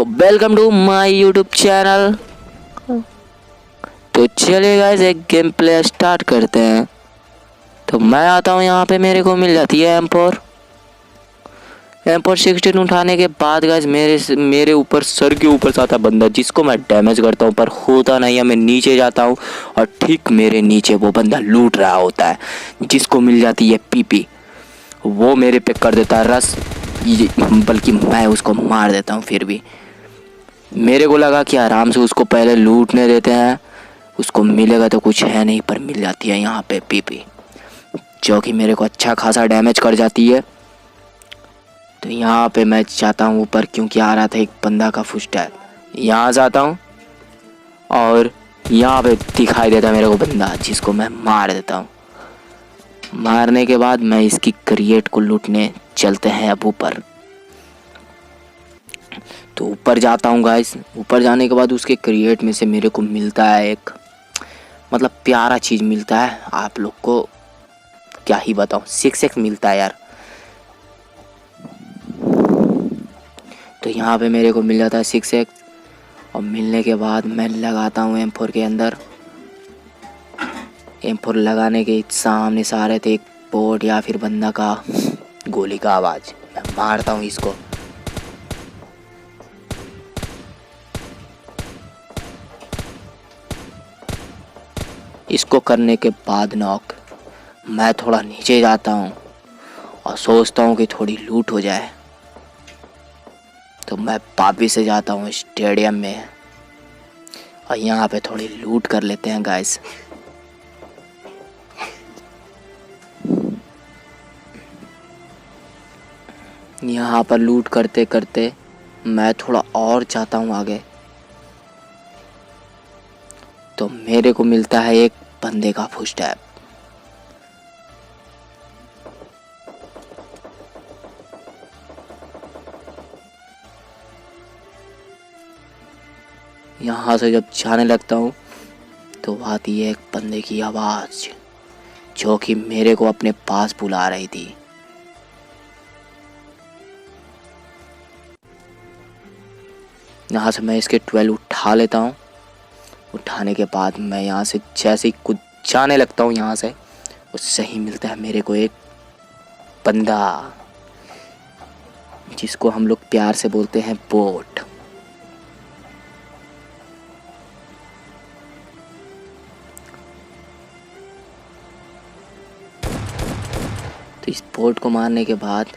Welcome to my YouTube channel. तो चलिए guys एक गेम प्ले स्टार्ट करते हैं। तो मैं आता हूँ यहाँ पे, मेरे को मिल जाती है M4 16 उठाने के बाद गाइस मेरे ऊपर सर के ऊपर से आता बंदा, जिसको मैं डैमेज करता हूँ पर होता नहीं है। मैं नीचे जाता हूँ और ठीक मेरे नीचे वो बंदा लूट रहा होता है, जिसको मिल जाती है PP। वो मेरे पे कर देता है रस, बल्कि मैं उसको मार देता हूँ। फिर भी मेरे को लगा कि आराम से उसको पहले लूटने देते हैं, उसको मिलेगा तो कुछ है नहीं, पर मिल जाती है यहाँ पे PP, जो कि मेरे को अच्छा खासा डैमेज कर जाती है। तो यहाँ पे मैं चाहता हूँ ऊपर, क्योंकि आ रहा था एक बंदा का फुटस्टेप। यहाँ जाता हूँ और यहाँ पे दिखाई देता मेरे को बंदा, जिसको मैं मार देता हूँ। मारने के बाद मैं इसकी क्रिएट को लूटने चलते हैं अब ऊपर। तो ऊपर जाता हूँ गाइस। ऊपर जाने के बाद उसके क्रिएट में से मेरे को मिलता है एक मतलब प्यारा चीज़ मिलता है। आप लोग को क्या ही बताऊँ, 6x मिलता है यार। तो यहाँ पे मेरे को मिल जाता है 6x, और मिलने के बाद मैं लगाता हूँ M4 के अंदर। M4 लगाने के सामने से आ रहे थे एक बोट या फिर बंदा का गोली का आवाज़। मैं मारता हूँ इसको। इसको करने के बाद नॉक मैं थोड़ा नीचे जाता हूँ और सोचता हूँ कि थोड़ी लूट हो जाए। तो मैं वापिस से जाता हूँ स्टेडियम में और यहाँ पे थोड़ी लूट कर लेते हैं गाइस। यहाँ पर लूट करते करते मैं थोड़ा और जाता हूँ आगे। तो मेरे को मिलता है एक बंदे का फुटस्टेप। यहाँ से जब जाने लगता हूँ तो आती है एक बंदे की आवाज़, जो कि मेरे को अपने पास बुला रही थी। यहाँ से मैं इसके 12 उठा लेता हूँ। उठाने के बाद मैं यहाँ से जैसे ही कुछ जाने लगता हूँ, यहाँ से उससे ही मिलता है मेरे को एक बंदा, जिसको हम लोग प्यार से बोलते हैं बोट। तो इस बोट को मारने के बाद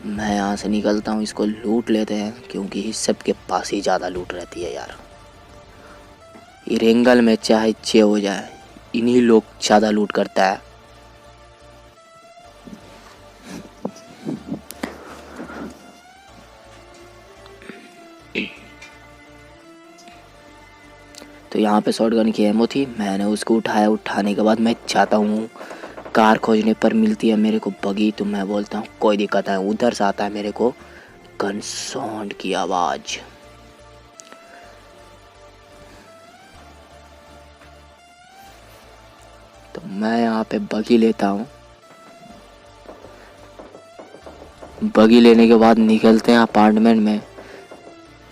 मैं यहाँ से निकलता हूँ। इसको लूट लेते हैं, क्योंकि इस सब के पास ही ज़्यादा लूट रहती है यार। इरेंगल में चाहे जे हो जाए, इन्हीं लोग ज़्यादा लूट करता है। तो यहाँ पे शॉटगन की एमो थी, मैंने उसको उठाया। उठाने के बाद मैं चाहता हूँ कार खोजने पर मिलती है मेरे को बगी। तो मैं बोलता हूँ कोई दिक्कत है। उधर से आता है मेरे को गन साउंड की आवाज़। तो मैं यहाँ पे बगी लेता हूँ। बगी लेने के बाद निकलते हैं अपार्टमेंट में,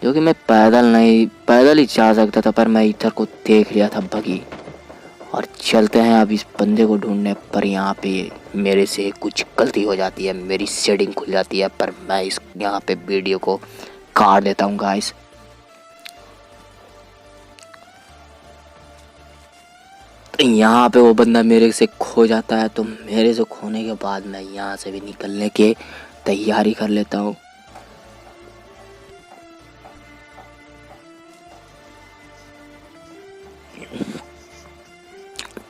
जो कि मैं पैदल ही जा सकता था, पर मैं इधर को देख लिया था बगी। और चलते हैं अब इस बंदे को ढूंढने। पर यहाँ पे मेरे से कुछ गलती हो जाती है, मेरी सेटिंग खुल जाती है, पर मैं इस यहाँ पे वीडियो को काट देता हूँ गाइस। तो यहाँ पे वो बंदा मेरे से खो जाता है। तो मेरे से खोने के बाद मैं यहाँ से भी निकलने की तैयारी कर लेता हूँ।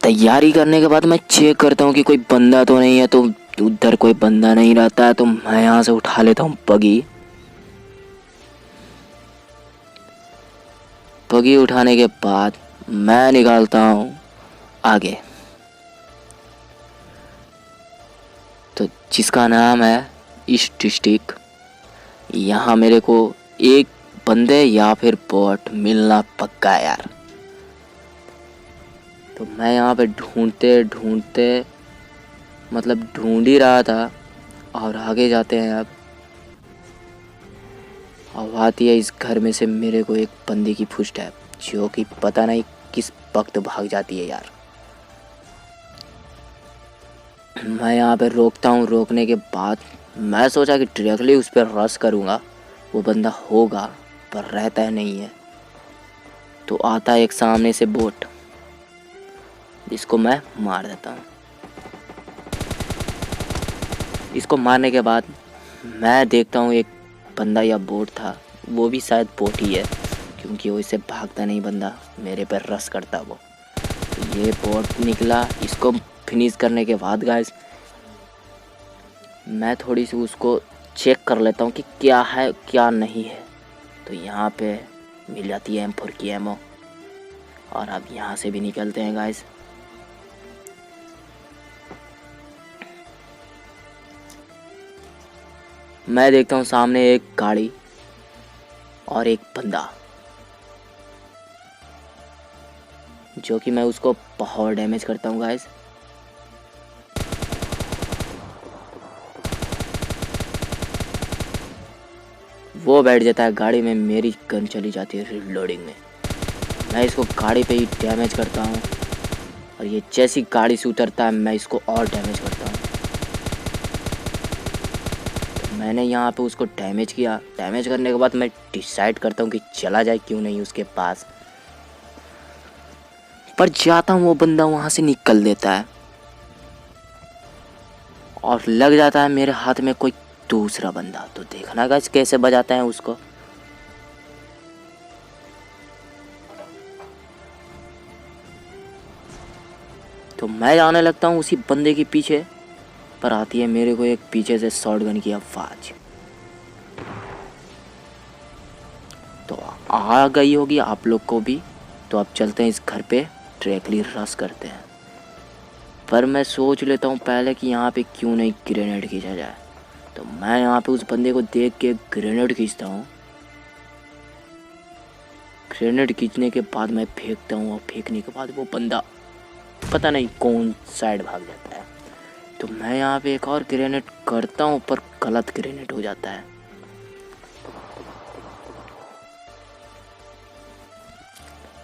तैयारी करने के बाद मैं चेक करता हूँ कि कोई बंदा तो नहीं है। तो उधर कोई बंदा नहीं रहता है, तो मैं यहाँ से उठा लेता हूँ बगी। बगी उठाने के बाद मैं निकालता हूँ आगे, तो जिसका नाम है ईस्ट डिस्ट्रिक्ट। यहाँ मेरे को एक बंदे या फिर बोट मिलना पक्का है यार। तो मैं यहाँ पे ढूंढते ढूंढते मतलब ढूंढ ही रहा था। और आगे जाते हैं अब, अब आती है इस घर में से मेरे को एक बंदे की फुटस्टेप, जो कि पता नहीं किस वक्त भाग जाती है यार। मैं यहाँ पे रोकता हूँ। रोकने के बाद मैं सोचा कि डायरेक्टली उस पर रश करूँगा, वो बंदा होगा, पर रहता है नहीं है। तो आता है एक सामने से बोट, जिसको मैं मार देता हूँ। इसको मारने के बाद मैं देखता हूँ एक बंदा या बोट था, वो भी शायद बोट ही है, क्योंकि वो इससे भागता नहीं बंदा, मेरे पर रश करता वो। तो ये बोट निकला। इसको फिनिश करने के बाद गाइस मैं थोड़ी सी उसको चेक कर लेता हूँ कि क्या है क्या नहीं है। तो यहाँ पे मिल जाती है M4 की एमो, और अब यहाँ से भी निकलते हैं गाइस। मैं देखता हूँ सामने एक गाड़ी और एक बंदा, जो कि मैं उसको बहुत डैमेज करता हूँ गाइस। वो बैठ जाता है गाड़ी में, मेरी गन चली जाती है रीलोडिंग में। मैं इसको गाड़ी पे ही डैमेज करता हूँ, और ये जैसी गाड़ी से उतरता है मैं इसको और डैमेज करता हूँ। मैंने यहाँ पे उसको डैमेज किया। डैमेज करने के बाद मैं डिसाइड करता हूँ कि चला जाए क्यों नहीं उसके पास, पर जाता हूँ वो बंदा वहाँ से निकल देता है, और लग जाता है मेरे हाथ में कोई दूसरा बंदा। तो देखना गाइस कैसे बजाता है उसको। तो मैं जाने लगता हूँ उसी बंदे के पीछे, पर आती है मेरे को एक पीछे से शॉटगन की आवाज। तो आ गई होगी आप लोग को भी। तो अब चलते हैं इस घर पे, डायरेक्टली रश करते हैं। पर मैं सोच लेता हूँ पहले कि यहाँ पे क्यों नहीं ग्रेनेड खींचा जाए। तो मैं यहाँ पे उस बंदे को देख के ग्रेनेड खींचता हूँ। ग्रेनेड खींचने के बाद मैं फेंकता हूँ, और फेंकने के बाद वो बंदा पता नहीं कौन साइड भाग जाता है। तो मैं यहाँ पे एक और ग्रेनेड करता हूँ, पर गलत ग्रेनेड हो जाता है।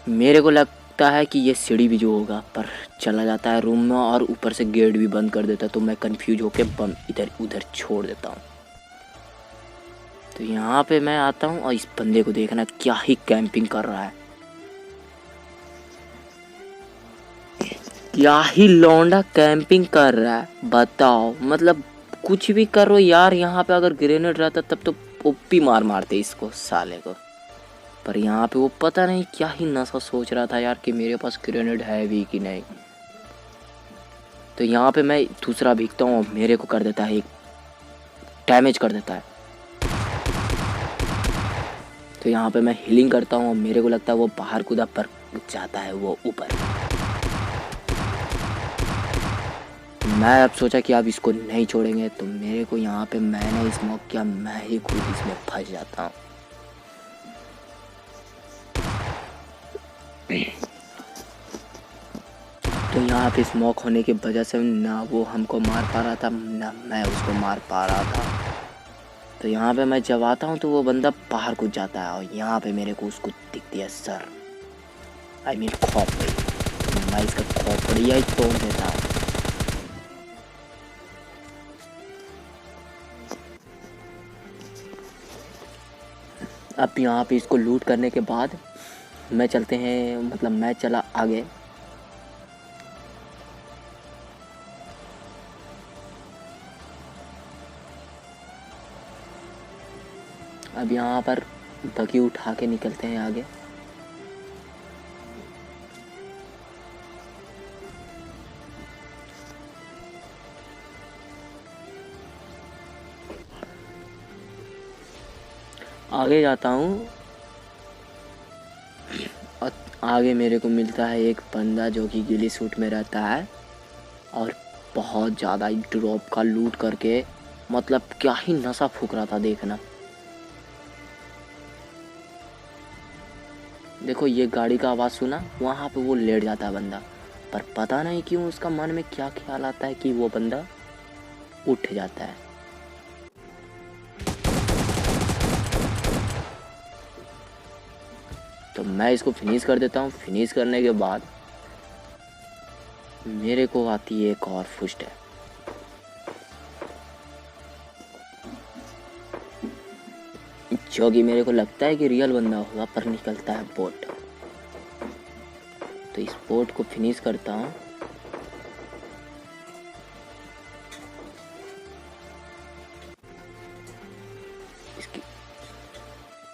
मेरे को लगता है कि ये सीढ़ी भी जो होगा, पर चला जाता है रूम में और ऊपर से गेट भी बंद कर देता है। तो मैं कंफ्यूज होके बम इधर उधर छोड़ देता हूँ। तो यहाँ पे मैं आता हूँ, और इस बंदे को देखना क्या ही कैंपिंग कर रहा है, क्या ही लौंडा कैंपिंग कर रहा है। बताओ, मतलब कुछ भी करो यार। यहाँ पे अगर ग्रेनेड रहता तब तो ओपी मार मारते इसको साले को, पर यहाँ पे वो पता नहीं क्या ही नशा सोच रहा था यार कि मेरे पास ग्रेनेड है भी कि नहीं। तो यहाँ पे मैं दूसरा भीगता हूँ, और मेरे को कर देता है एक डैमेज कर देता है। तो यहाँ पे मैं हीलिंग करता हूँ, और मेरे को लगता है वो बाहर कूदा, पर जाता है वो ऊपर। मैं अब सोचा कि अब इसको नहीं छोड़ेंगे। तो मेरे को यहाँ पे मैंने स्मोक किया, मैं ही खुद इसमें फंस जाता हूँ। तो यहाँ पे स्मोक होने की वजह से ना वो हमको मार पा रहा था, ना मैं उसको मार पा रहा था। तो यहाँ पे मैं जब आता हूँ तो वो बंदा बाहर कूद जाता है, और यहाँ पे मेरे को उसको दिखती है सर, आई मीन खोपड़ी। तो मैं इसका खोपड़िया ही तोड़ देता हूँ। अब यहाँ पे इसको लूट करने के बाद मैं चलते हैं, मतलब मैं चला आगे। अब यहाँ पर बगी उठा के निकलते हैं आगे। आगे जाता हूँ, और आगे मेरे को मिलता है एक बंदा जो कि गिली सूट में रहता है, और बहुत ज़्यादा ड्रॉप का लूट करके, मतलब क्या ही नशा फूक रहा था देखना। देखो ये गाड़ी का आवाज़ सुना, वहाँ पे वो लेट जाता है बंदा, पर पता नहीं क्यों उसका मन में क्या ख्याल आता है कि वो बंदा उठ जाता है। तो मैं इसको फिनिश कर देता हूँ। फिनिश करने के बाद मेरे को आती है एक और फुस्ट है, जो कि मेरे को लगता है कि रियल बंदा होगा, पर निकलता है बोट। तो इस बोट को फिनिश करता हूँ।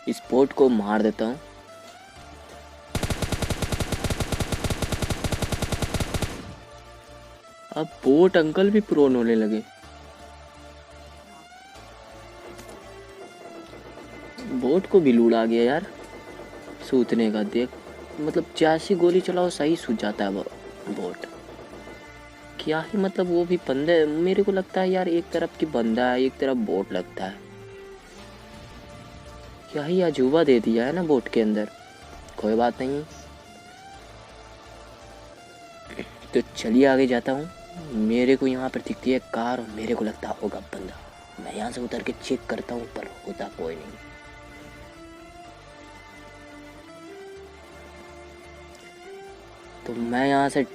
इस बोट को मार देता हूँ। अब बोट अंकल भी प्रोन होने लगे। बोट को भी लूट आ गया यार सूतने का। देख मतलब जैसी गोली चलाओ सही सूझ जाता है वो बोट। क्या ही मतलब वो भी बंदे, मेरे को लगता है यार एक तरफ की बंदा है एक तरफ बोट लगता है। क्या ही अजूबा दे दिया है ना बोट के अंदर। कोई बात नहीं, तो चलिए आगे जाता हूँ। मेरे को यहाँ पर दिखती है कार और मेरे को लगता होगा बंदा। मैं यहाँ से उतर के चेक करता हूँ पर होता कोई नहीं। तो मैं यहाँ से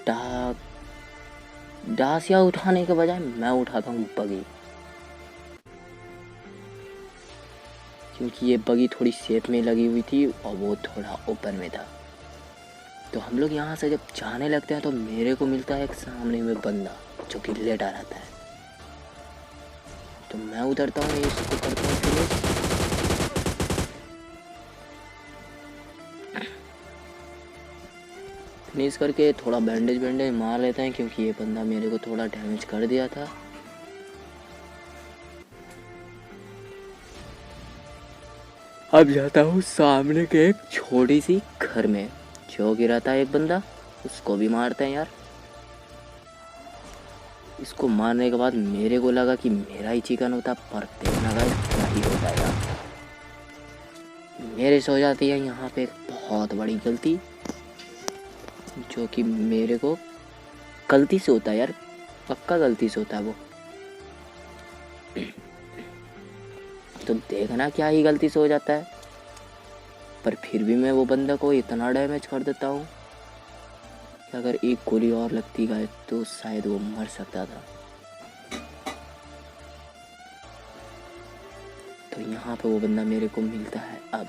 डासिया उठाने के बजाय मैं उठाता हूँ बगी, क्योंकि ये बगी थोड़ी सेफ में लगी हुई थी और वो थोड़ा ओपन में था। तो हम लोग यहाँ से जब जाने लगते हैं तो मेरे को मिलता है एक सामने में बंदा जो कि लेटा रहता है। तो मैं उतरता हूँ, इसको करता हूँ फिनिश। फिनिश करके थोड़ा बैंडेज मार लेते हैं, क्योंकि ये बंदा मेरे को थोड़ा डैमेज कर दिया था। अब जाता हूँ सामने के एक छोटी सी घर में, जो गिरा था एक बंदा, उसको भी मारते हैं यार। इसको मारने के बाद मेरे को लगा कि मेरा ही चिकन होता, पर देखना गाइस क्या ही होता है यार। मेरे से हो जाती है यहाँ पे एक बहुत बड़ी गलती, जो कि मेरे को गलती से होता है यार, पक्का गलती से होता है वो। तो देखना क्या ही गलती से हो जाता है, पर फिर भी मैं वो बंदा को इतना डैमेज कर देता हूँ कि अगर एक गोली और लगती गाइस तो शायद वो मर सकता था। तो यहाँ पे वो बंदा मेरे को मिलता है। अब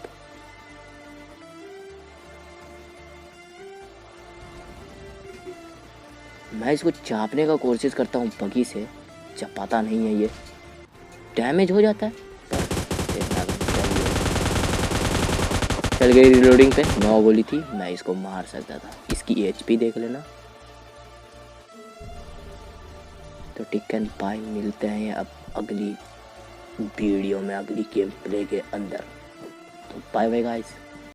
मैं इसको चापने का कोशिश करता हूँ बगी से, चपाता नहीं है ये, डैमेज हो जाता है। चल गई रिलोडिंग पे, 9 गोली थी, मैं इसको मार सकता था। इसकी एचपी देख लेना। तो टिक एंड बाय, मिलते हैं अब अगली वीडियो में, अगली गेम प्ले के अंदर। तो बाय बाय गाइस।